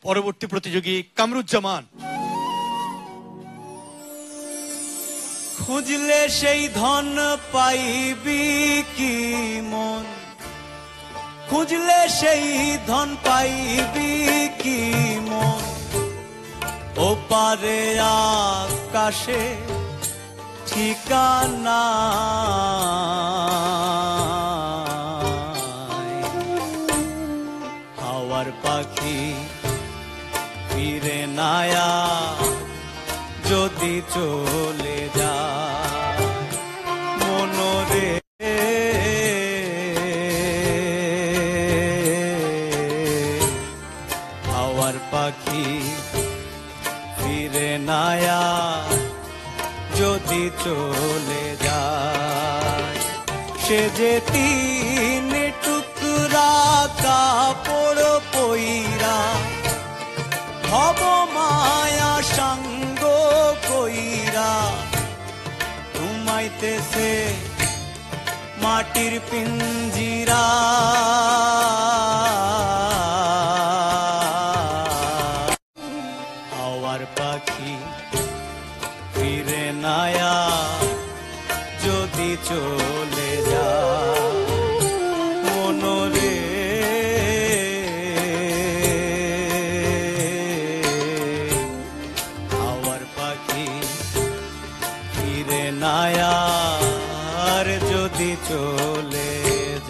পরবর্তী প্রতিযোগী কামরুজ্জামান। খুঁজলে সেই ধন পাইবি কি মন, খুঁজলে সেই ধন পাইবি কি মন, ওপারে আকাশে ঠিকানা হাওয়ার পাখি ফিরে নায়া যদি চলে যায় মনরে হাওয়ার পাখি ফিরে নায়া যদি চলে যায় সে যে তিন টুকরা কাপড় পইরা ভব মায়া সঙ্গ কইরা ঘুমাইতেছে মাটির পিঞ্জিরা হাওয়ার পাখি ফিরে নায়া যদি চলে যায় মনরে হাওয়ার পাখি ফিরে নায়া যদি চলে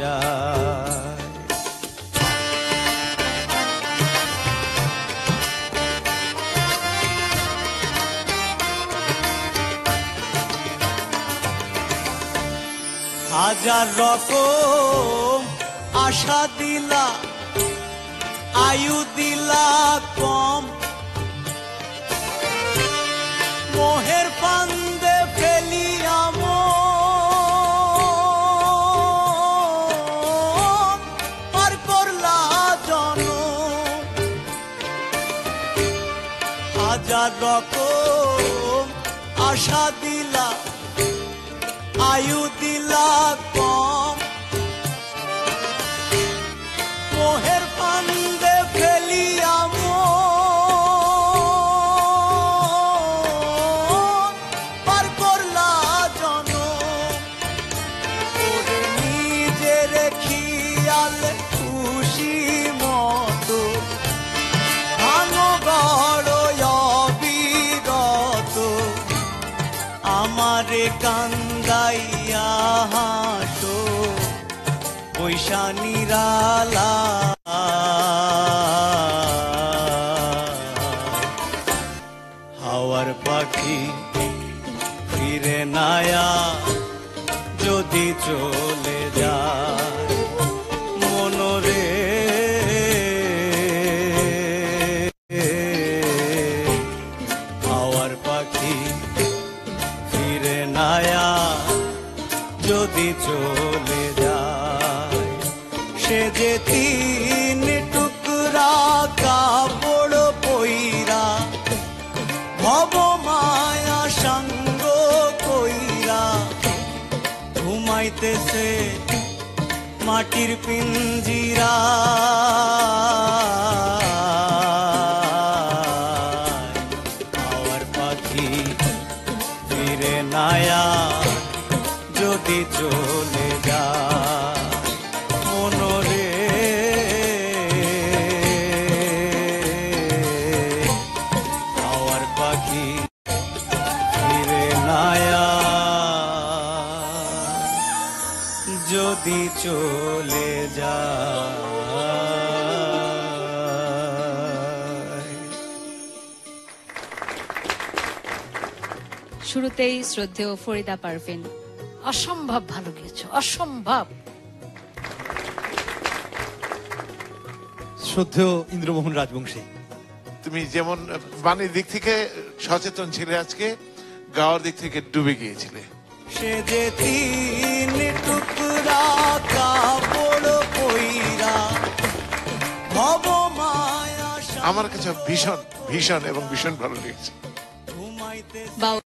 যায় হাজার রকম আশা দিলা আয়ু দিলা কম মোহের ফান্দে ফেলিয়া পার করলা জন হাজার রকম আশা দিলা আয়ু দিলা কম মোহের ফান্দে ফেলিয়া পার করলা জন নিজে রেখিয়াল খুশি মতো ভাঙো গড় অবিরত আমারে কান্দাইয়া হাসো পয়সা নিরালা হাওয়ার পাখি ফিরে নায়া যদি চলে যায় মনরে হাওয়ার পাখি ফিরে নায়া যদি চলে যায় সে যে তিন টুকরা কাপড় পইরা ভব মায়া সঙ্গ কইরা ঘুমাইতেছে মাটির পিঞ্জিরা হাওয়ার পাখি ফিরে নায়া যদি চলে যায় মনরে হাওয়ার পাখি ফিরে নায়া যদি চলে যায়। শুরুতেই শ্রদ্ধেয় ফরিদা পারভিন, অসম্ভব ভালো গেছো, অসম্ভব। শ্রদ্ধেয় ইন্দ্রমোহন রাজবংশী, তুমি যেমন বাণীর দিক থেকে সচেতন ছিলে, আজকে গাওয়ার দিক থেকে ডুবে গিয়েছিলে। সে যে তিন টুকরা কাপড় পইরা ভব মায়া আমার কাছে ভীষণ ভীষণ এবং ভীষণ ভালো লেগেছে। বাউল